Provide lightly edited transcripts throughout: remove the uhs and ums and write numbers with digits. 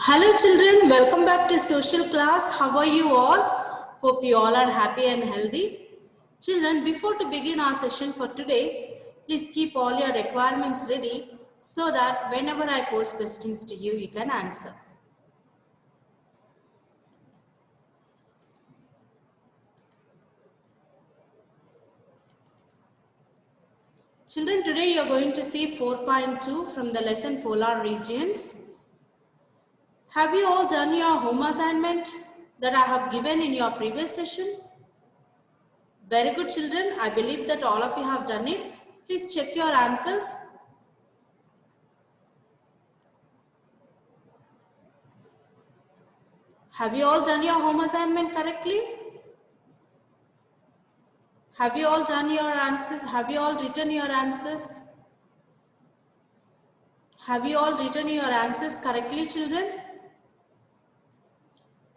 Hello children, welcome back to social class. How are you all? Hope you all are happy and healthy. Children, before to begin our session for today, please keep all your requirements ready so that whenever I pose questions to you, you can answer. Children, today you are going to see 4.2 from the lesson Polar Regions. Have you all done your home assignment that I have given in your previous session? Very good children, I believe that all of you have done it. Please check your answers. Have you all done your home assignment correctly? Have you all done your answers? Have you all written your answers? Have you all written your answers correctly, children?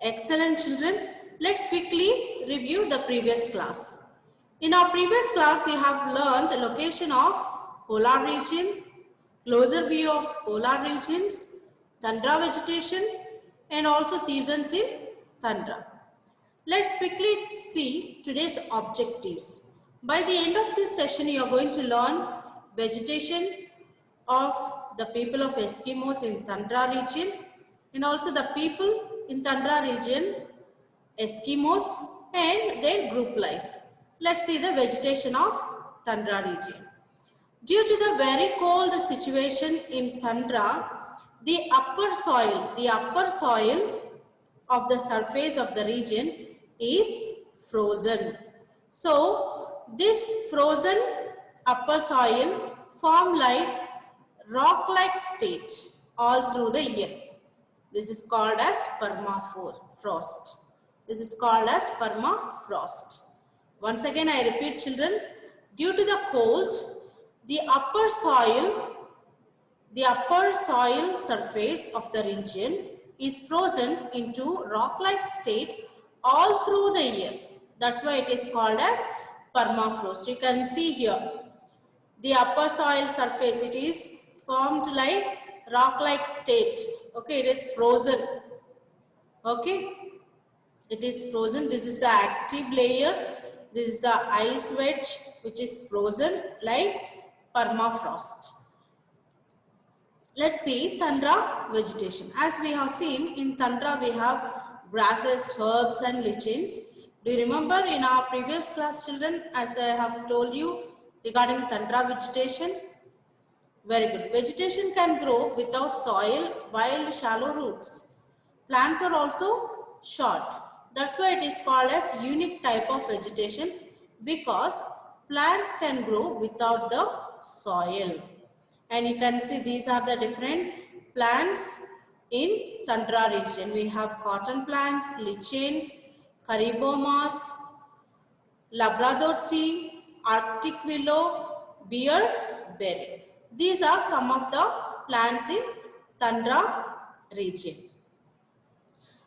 Excellent, children. Let's quickly review the previous class. In our previous class, you have learned location of polar region, closer view of polar regions, tundra vegetation, and also seasons in tundra. Let's quickly see today's objectives. By the end of this session, you are going to learn vegetation of the people of Eskimos in tundra region and also the people in tundra region, Eskimos and their group life. Let's see the vegetation of tundra region. Due to the very cold situation in tundra, the upper soil of the surface of the region is frozen. So, this frozen upper soil form like rock-like state all through the year. This is called as permafrost. This is called as permafrost. Once again, I repeat children, due to the cold, the upper soil surface of the region is frozen into rock-like state all through the year. That's why it is called as permafrost. You can see here, the upper soil surface, it is formed like rock-like state. Okay, it is frozen. Okay, it is frozen. This is the active layer. This is the ice wedge which is frozen like permafrost. Let's see tundra vegetation. As we have seen, in tundra we have grasses, herbs and lichens. Do you remember in our previous class, children, as I have told you regarding tundra vegetation? Very good. Vegetation can grow without soil, wild, shallow roots. Plants are also short. That's why it is called as unique type of vegetation, because plants can grow without the soil. And you can see these are the different plants in tundra region. We have cotton plants, lichens, caribou moss, Labrador tea, Arctic willow, bearberry. These are some of the plants in tundra region.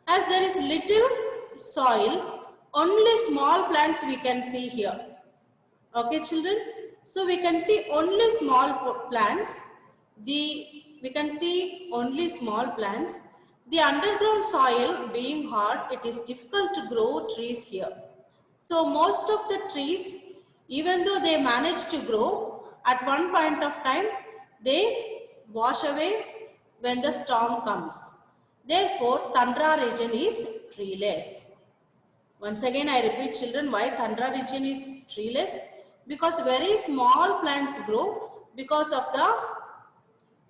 As there is little soil, only small plants we can see here. Okay, children? So we can see only small plants. We can see only small plants. The underground soil being hard, it is difficult to grow trees here. So most of the trees, even though they manage to grow, at one point of time, they wash away when the storm comes. Therefore, tundra region is treeless. Once again, I repeat children, why tundra region is treeless? Because very small plants grow because of the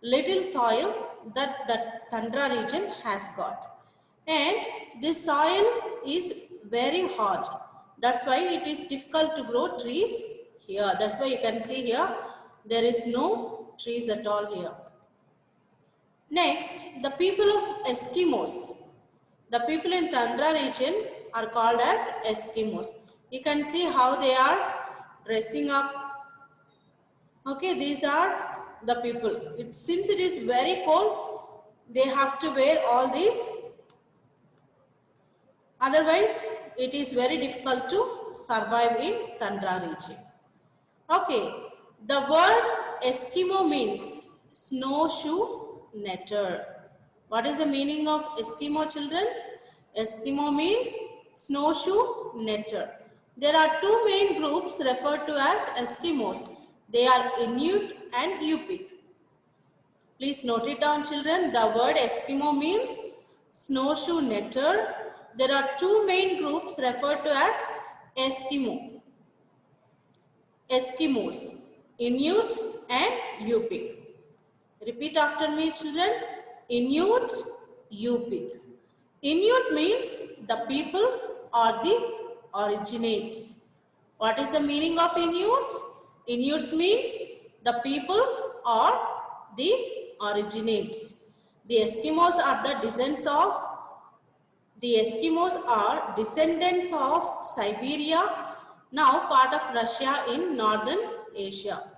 little soil that the tundra region has got. And this soil is very hard. That's why it is difficult to grow trees here. That's why you can see here, there is no trees at all here. Next, the people of Eskimos. The people in tundra region are called as Eskimos. You can see how they are dressing up. Okay, these are the people. Since it is very cold, they have to wear all these. Otherwise, it is very difficult to survive in tundra region. Okay, the word Eskimo means snowshoe netter. What is the meaning of Eskimo, children? Eskimo means snowshoe netter. There are two main groups referred to as Eskimos. They are Inuit and Yupik. Please note it down, children. The word Eskimo means snowshoe netter. There are two main groups referred to as Eskimos, Inuit and Yupik. Repeat after me, children. Inuit, Yupik. Inuit means the people or the originates. What is the meaning of Inuits? Inuits means the people or the originates. The Eskimos are descendants of Siberia, now part of Russia in northern Asia.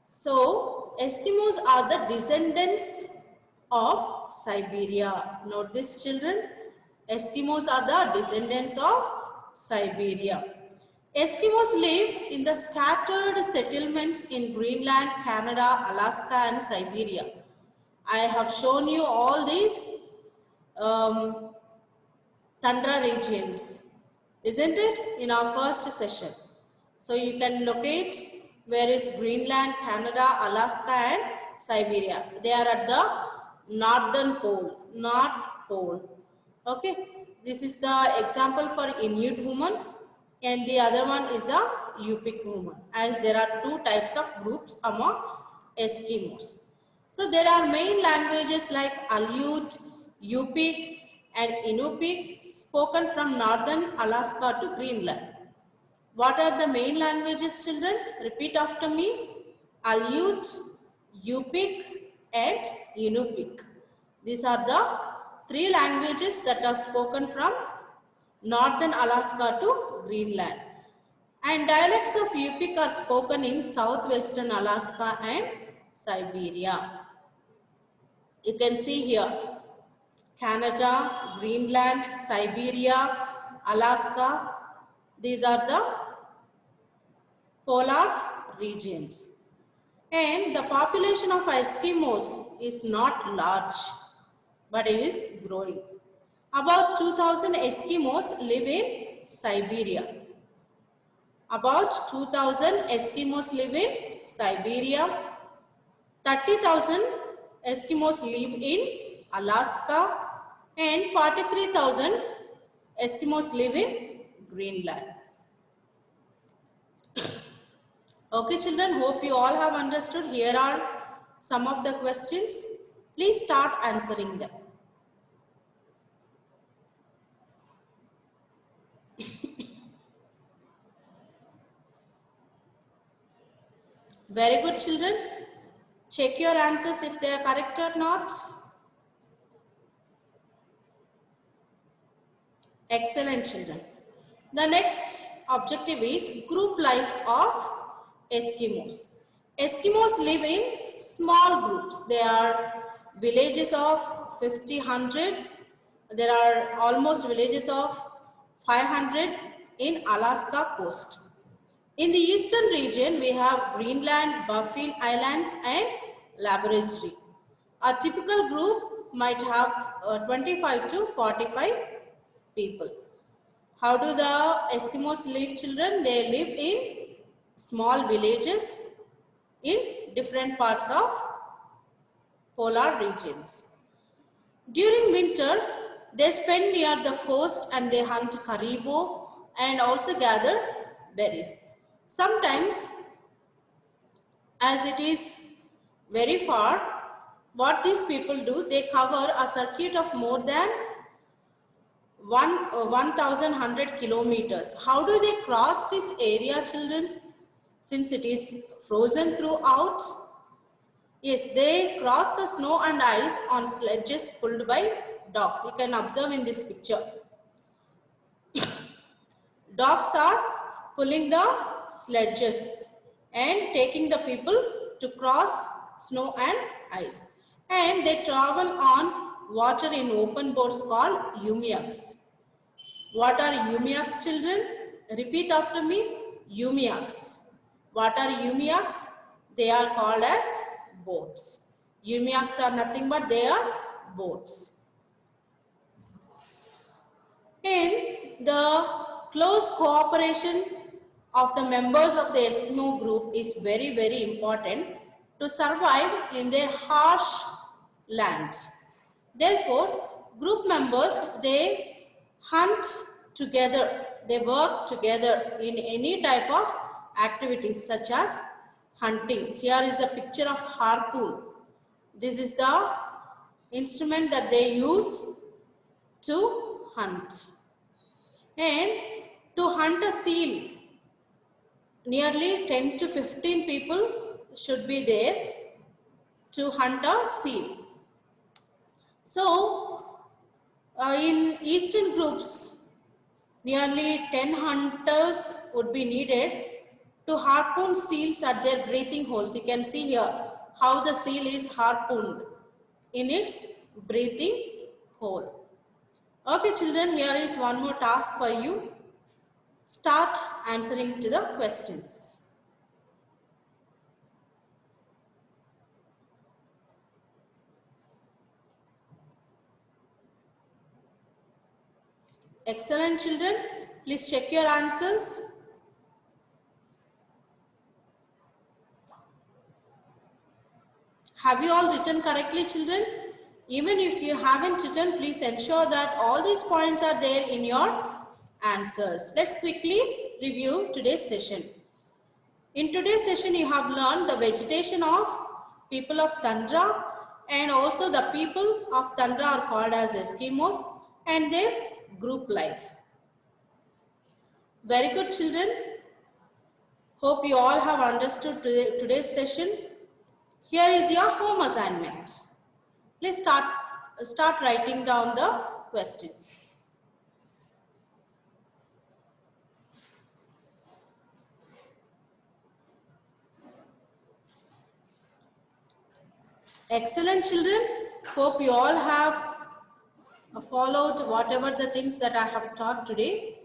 So, Eskimos are the descendants of Siberia. Note this, children. Eskimos are the descendants of Siberia. Eskimos live in the scattered settlements in Greenland, Canada, Alaska and Siberia. I have shown you all these tundra regions, isn't it, in our first session. So you can locate where is Greenland, Canada, Alaska and Siberia. They are at the northern pole, North Pole. Okay, this is the example for Inuit woman and the other one is the Yupik woman, as there are two types of groups among Eskimos. So there are main languages like Aleut, Yupik and Inupiq spoken from northern Alaska to Greenland. What are the main languages, children? Repeat after me. Aleut, Yupik and Inupiq. These are the three languages that are spoken from northern Alaska to Greenland. And dialects of Yupik are spoken in southwestern Alaska and Siberia. You can see here Canada, Greenland, Siberia, Alaska. These are the polar regions. And the population of Eskimos is not large, but it is growing. About 2,000 Eskimos live in Siberia. About 2,000 Eskimos live in Siberia. 30,000 Eskimos live in Alaska and 43,000 Eskimos live in Greenland. Okay, children, hope you all have understood. Here are some of the questions. Please start answering them. Very good, children. Check your answers if they are correct or not. Excellent, children. The next objective is group life of Eskimos. Eskimos live in small groups. There are villages of 50, 100. There are almost villages of 500 in Alaska coast. In the eastern region, we have Greenland, Baffin Islands and Laboratory. A typical group might have 25 to 45 people. How do the Eskimos live, children? They live in small villages in different parts of polar regions. During winter, they spend near the coast and they hunt caribou and also gather berries. Sometimes, as it is very far, what these people do, they cover a circuit of more than 1,100 kilometers. How do they cross this area, children? Since it is frozen throughout, yes, they cross the snow and ice on sledges pulled by dogs. You can observe in this picture. Dogs are pulling the sledges and taking the people to cross snow and ice. And they travel on water in open boats called Umiaks. What are Umiaks, children? Repeat after me. Umiaks. What are Umiaks? They are called as boats. Umiaks are nothing but they are boats. In the close cooperation of the members of the Eskimo group is very, very important to survive in their harsh land. Therefore, group members, they hunt together, they work together in any type of activities such as hunting. Here is a picture of harpoon. This is the instrument that they use to hunt. And to hunt a seal, nearly 10 to 15 people should be there to hunt a seal. So, in eastern groups, nearly 10 hunters would be needed to harpoon seals at their breathing holes. You can see here how the seal is harpooned in its breathing hole. Okay children, here is one more task for you. Start answering to the questions. Excellent children, please check your answers. Have you all written correctly children? Even if you haven't written, please ensure that all these points are there in your answers. Let's quickly review today's session. In today's session, you have learned the vegetation of people of Tundra, and also the people of Tundra are called as Eskimos, and their group life. Very good children. Hope you all have understood today's session. Here is your home assignment. Please start writing down the questions. Excellent children. Hope you all have followed whatever the things that I have taught today.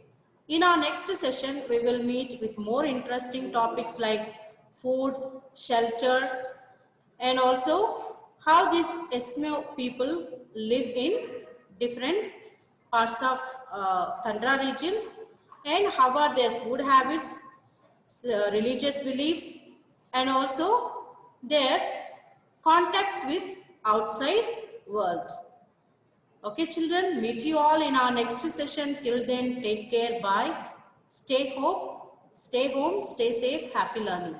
In our next session, we will meet with more interesting topics like food, shelter, and also how these Eskimo people live in different parts of Tundra regions, and how are their food habits, religious beliefs, and also their contacts with outside world. Okay children, meet you all in our next session. Till then, take care, bye. Stay home, stay safe, happy learning.